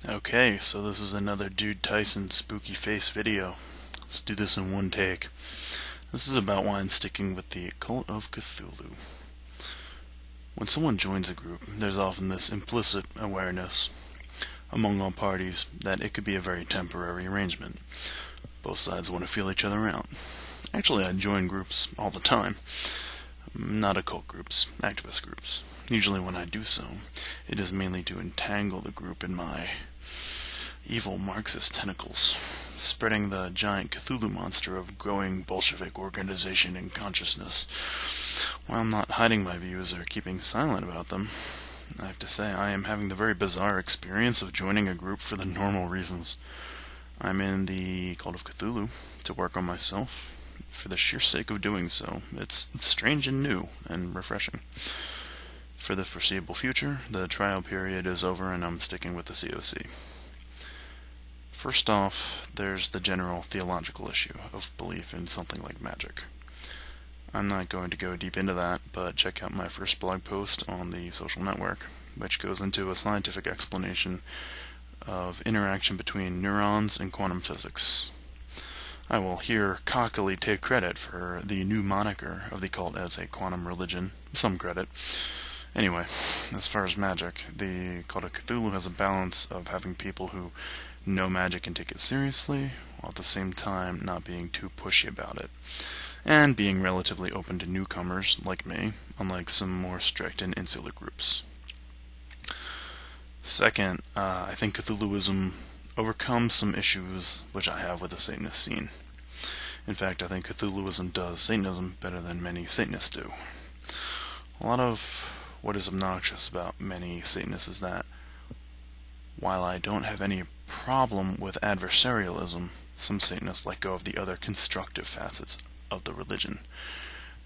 Okay, so this is another Dude Tyson spooky face video. Let's do this in one take. This is about why I'm sticking with the Cult of Cthulhu. When someone joins a group, there's often this implicit awareness among all parties that it could be a very temporary arrangement. Both sides want to feel each other out. Actually, I join groups all the time. Not occult groups, activist groups. Usually when I do so, it is mainly to entangle the group in my evil Marxist tentacles, spreading the giant Cthulhu monster of growing Bolshevik organization and consciousness. While I'm not hiding my views or keeping silent about them, I have to say I am having the very bizarre experience of joining a group for the normal reasons. I'm in the Cult of Cthulhu to work on myself for the sheer sake of doing so. It's strange and new and refreshing. For the foreseeable future, the trial period is over and I'm sticking with the CoC. First off, there's the general theological issue of belief in something like magic. I'm not going to go deep into that, but check out my first blog post on the social network, which goes into a scientific explanation of interaction between neurons and quantum physics. I will here cockily take credit for the new moniker of the cult as a quantum religion. Some credit. Anyway, as far as magic, the Cult of Cthulhu has a balance of having people who know magic and take it seriously, while at the same time not being too pushy about it, and being relatively open to newcomers like me, unlike some more strict and insular groups. Second, I think Cthulhuism overcomes some issues which I have with the Satanist scene. In fact, I think Cthulhuism does Satanism better than many Satanists do. A lot of what is obnoxious about many Satanists is that, while I don't have any problem with adversarialism, some Satanists let go of the other constructive facets of the religion.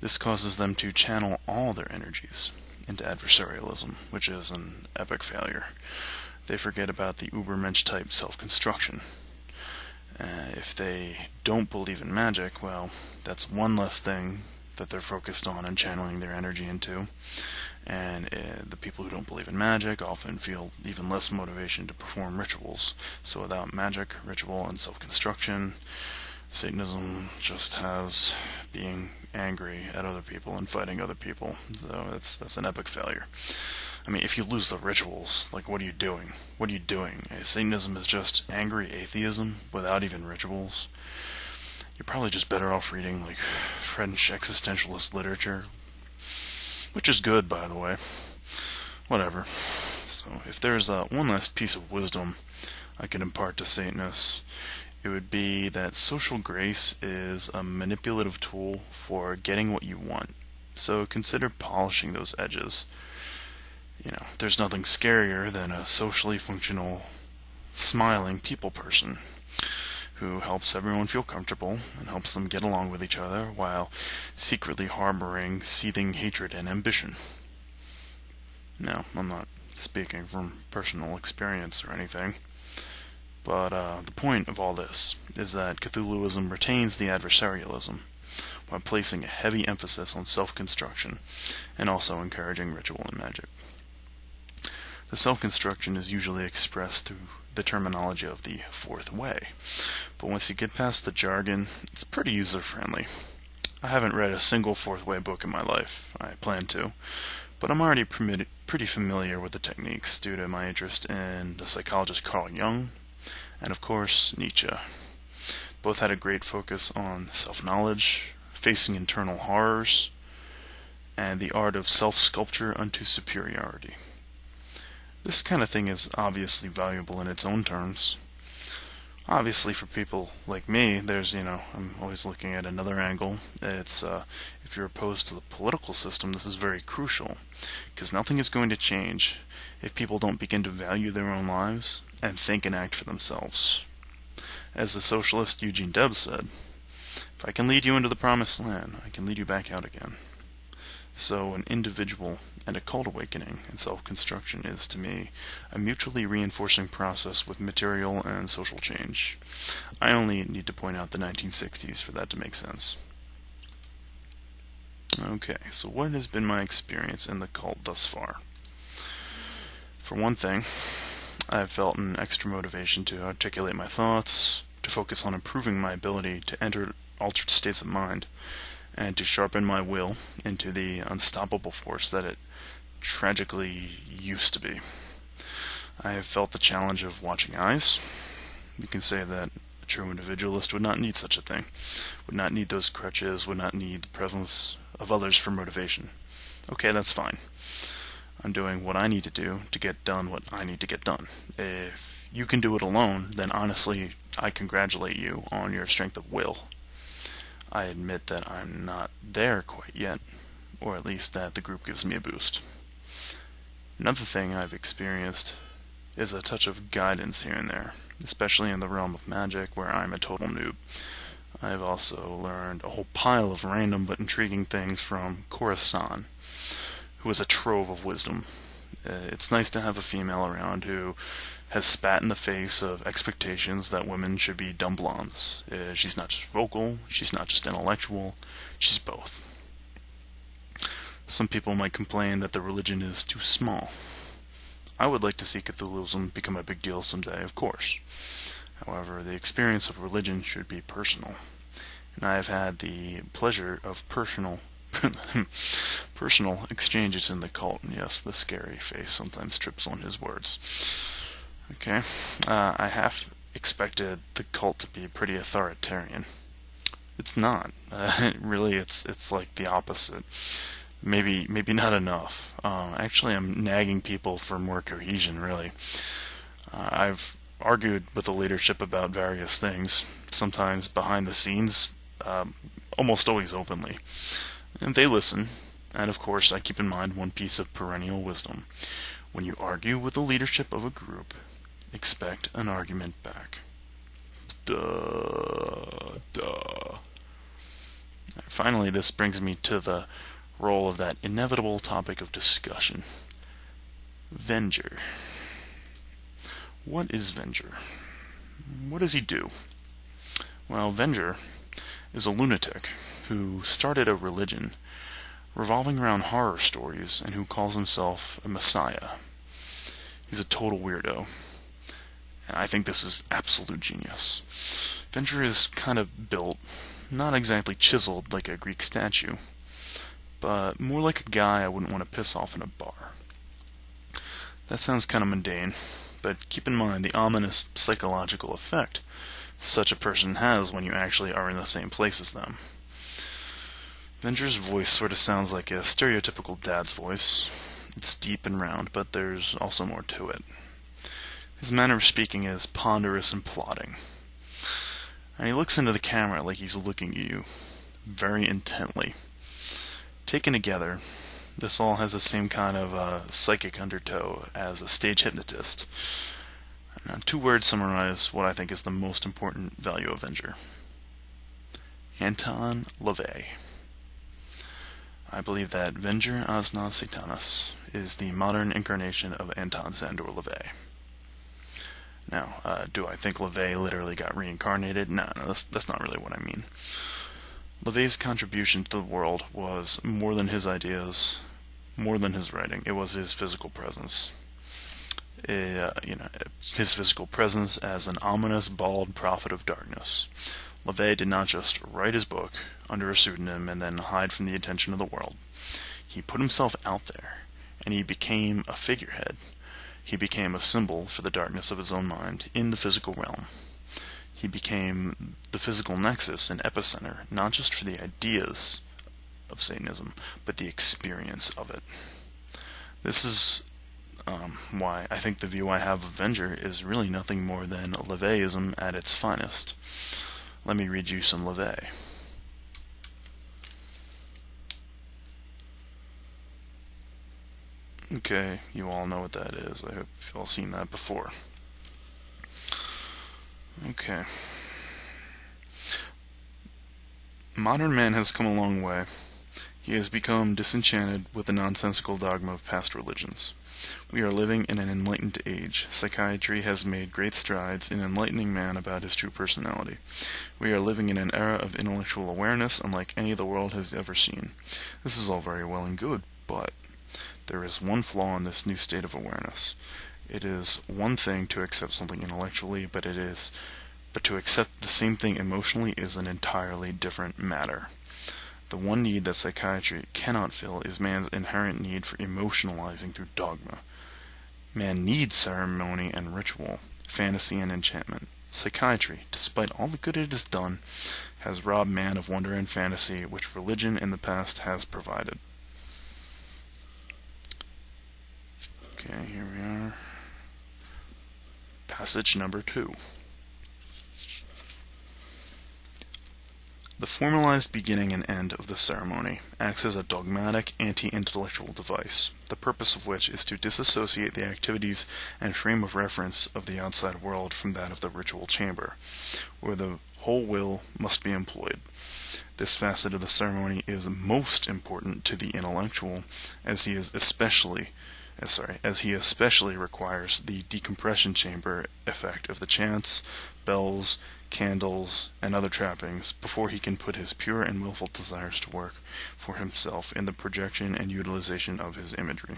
This causes them to channel all their energies into adversarialism, which is an epic failure. They forget about the Ubermensch type self-construction. If they don't believe in magic, well, that's one less thing that they're focused on and channeling their energy into. And the people who don't believe in magic often feel even less motivation to perform rituals. So without magic, ritual, and self-construction, Satanism just has being angry at other people and fighting other people. So that's an epic failure. I mean, if you lose the rituals, like, what are you doing? What are you doing? Satanism is just angry atheism without even rituals. You're probably just better off reading, like, French existentialist literature, which is good, by the way. Whatever. So, if there's one last piece of wisdom I could impart to Satanists, it would be that social grace is a manipulative tool for getting what you want. So consider polishing those edges. There's nothing scarier than a socially functional, smiling people person who helps everyone feel comfortable and helps them get along with each other while secretly harboring seething hatred and ambition. Now, I'm not speaking from personal experience or anything, but the point of all this is that Cthulhuism retains the adversarialism while placing a heavy emphasis on self-construction and also encouraging ritual and magic. The self-construction is usually expressed through the terminology of the fourth way, but once you get past the jargon, it's pretty user-friendly. I haven't read a single fourth way book in my life. I plan to, but I'm already pretty familiar with the techniques due to my interest in the psychologist Carl Jung and, of course, Nietzsche. Both had a great focus on self-knowledge, facing internal horrors, and the art of self-sculpture unto superiority. This kind of thing is obviously valuable in its own terms. Obviously, for people like me, I'm always looking at another angle. It's, if you're opposed to the political system, this is very crucial, because nothing is going to change if people don't begin to value their own lives and think and act for themselves. As the socialist Eugene Debs said, if I can lead you into the promised land, I can lead you back out again. So an individual and a cult awakening and self-construction is, to me, a mutually reinforcing process with material and social change. I only need to point out the 1960s for that to make sense. Okay, so what has been my experience in the cult thus far? For one thing, I have felt an extra motivation to articulate my thoughts, to focus on improving my ability to enter altered states of mind, and to sharpen my will into the unstoppable force that it tragically used to be. I have felt the challenge of watching eyes. You can say that a true individualist would not need such a thing, would not need those crutches, would not need the presence of others for motivation. Okay, that's fine. I'm doing what I need to do to get done what I need to get done. If you can do it alone, then honestly, I congratulate you on your strength of will. I admit that I'm not there quite yet, or at least that the group gives me a boost. Another thing I've experienced is a touch of guidance here and there, especially in the realm of magic where I'm a total noob. I've also learned a whole pile of random but intriguing things from CoC, who is a trove of wisdom. It's nice to have a female around who has spat in the face of expectations that women should be dumb blondes. She's not just vocal, she's not just intellectual, she's both. Some people might complain that the religion is too small. I would like to see Cthulhuism become a big deal someday, of course. However, the experience of religion should be personal. And I have had the pleasure of personal exchanges in the cult. Yes, the scary face sometimes trips on his words. Okay, I half expected the cult to be pretty authoritarian. It's not. Really, it's like the opposite. Maybe not enough. Actually, I'm nagging people for more cohesion, really. I've argued with the leadership about various things, sometimes behind the scenes, almost always openly. And they listen, and of course I keep in mind one piece of perennial wisdom. When you argue with the leadership of a group, expect an argument back. Duh. Finally, this brings me to the role of that inevitable topic of discussion. Venger. What is Venger? What does he do? Well, Venger is a lunatic who started a religion revolving around horror stories and who calls himself a messiah. He's a total weirdo. And I think this is absolute genius. Venger is kind of built, not exactly chiseled like a Greek statue, but more like a guy I wouldn't want to piss off in a bar. That sounds kind of mundane, but keep in mind the ominous psychological effect such a person has when you actually are in the same place as them. Venger's voice sort of sounds like a stereotypical dad's voice. It's deep and round, but there's also more to it. His manner of speaking is ponderous and plodding. And he looks into the camera like he's looking at you very intently. Taken together, this all has the same kind of psychic undertow as a stage hypnotist. Now, 2 words summarize what I think is the most important value of Venger. Anton LaVey. I believe that Venger Asna Satanas is the modern incarnation of Anton Szandor LaVey. Now, do I think LaVey literally got reincarnated? No, that's not really what I mean. LaVey's contribution to the world was more than his ideas, more than his writing. It was his physical presence. His physical presence as an ominous, bald prophet of darkness. LaVey did not just write his book under a pseudonym and then hide from the attention of the world. He put himself out there, and he became a figurehead. He became a symbol for the darkness of his own mind in the physical realm. He became the physical nexus and epicenter, not just for the ideas of Satanism, but the experience of it. This is why I think the view I have of Venger is really nothing more than LaVeyism at its finest. Let me read you some LaVey. Okay, you all know what that is. I hope you've all seen that before. Okay. Modern man has come a long way. He has become disenchanted with the nonsensical dogma of past religions. We are living in an enlightened age. Psychiatry has made great strides in enlightening man about his true personality. We are living in an era of intellectual awareness unlike any the world has ever seen. This is all very well and good, but there is one flaw in this new state of awareness. It is one thing to accept something intellectually, but to accept the same thing emotionally is an entirely different matter. The one need that psychiatry cannot fill is man's inherent need for emotionalizing through dogma. Man needs ceremony and ritual, fantasy and enchantment. Psychiatry, despite all the good it has done, has robbed man of wonder and fantasy which religion in the past has provided. Okay, here we are. Passage number 2. The formalized beginning and end of the ceremony acts as a dogmatic, anti-intellectual device, the purpose of which is to disassociate the activities and frame of reference of the outside world from that of the ritual chamber, where the whole will must be employed. This facet of the ceremony is most important to the intellectual, as he especially requires the decompression chamber effect of the chants, bells, candles, and other trappings before he can put his pure and willful desires to work for himself in the projection and utilization of his imagery.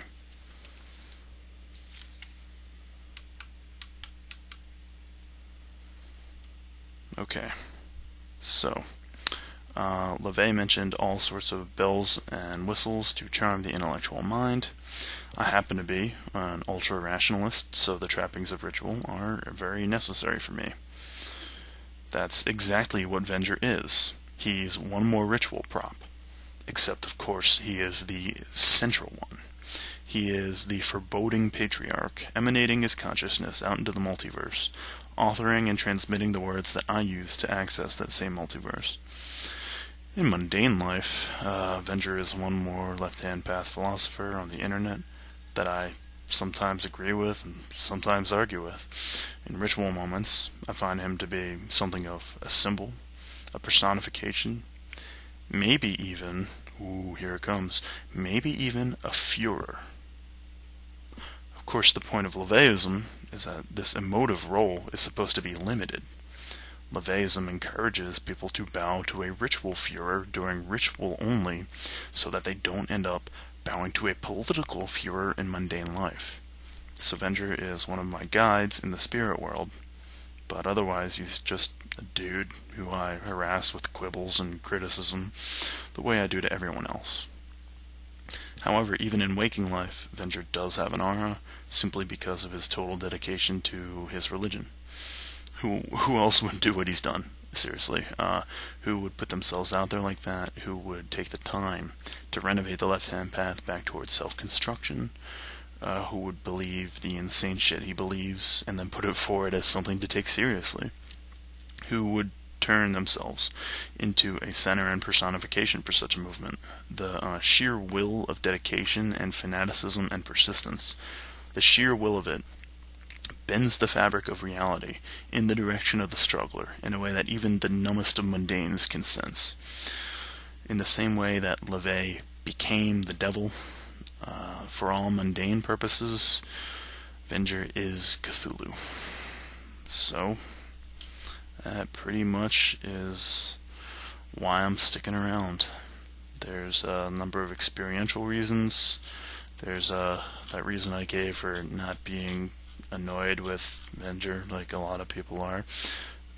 Okay, so LaVey mentioned all sorts of bells and whistles to charm the intellectual mind. I happen to be an ultra-rationalist, so the trappings of ritual are very necessary for me. That's exactly what Venger is. He's one more ritual prop. Except, of course, he is the central one. He is the foreboding patriarch, emanating his consciousness out into the multiverse, authoring and transmitting the words that I use to access that same multiverse. In mundane life, Venger is one more left-hand path philosopher on the internet that I sometimes agree with and sometimes argue with. In ritual moments, I find him to be something of a symbol, a personification, maybe even, here it comes, maybe even a Führer. Of course, the point of LaVeyism is that this emotive role is supposed to be limited. LaVeyism encourages people to bow to a ritual Führer during ritual only, so that they don't end up bowing to a political Führer in mundane life. So Venger is one of my guides in the spirit world, but otherwise he's just a dude who I harass with quibbles and criticism the way I do to everyone else. However, even in waking life, Venger does have an aura, simply because of his total dedication to his religion. Who else would do what he's done? Seriously, who would put themselves out there like that? Who would take the time to renovate the left-hand path back towards self-construction? Who would believe the insane shit he believes and then put it forward as something to take seriously? Who would turn themselves into a center and personification for such a movement? The sheer will of dedication and fanaticism and persistence, the sheer will of it, bends the fabric of reality in the direction of the struggler in a way that even the numbest of mundanes can sense. In the same way that LaVey became the devil, for all mundane purposes, Venger is Cthulhu. So, that pretty much is why I'm sticking around. There's a number of experiential reasons. There's that reason I gave for not being annoyed with Venger like a lot of people are.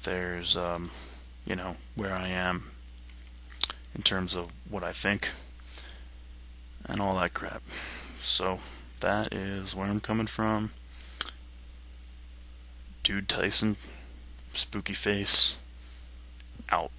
There's, where I am in terms of what I think and all that crap. So, that is where I'm coming from. Dude Tyson, spooky face, out.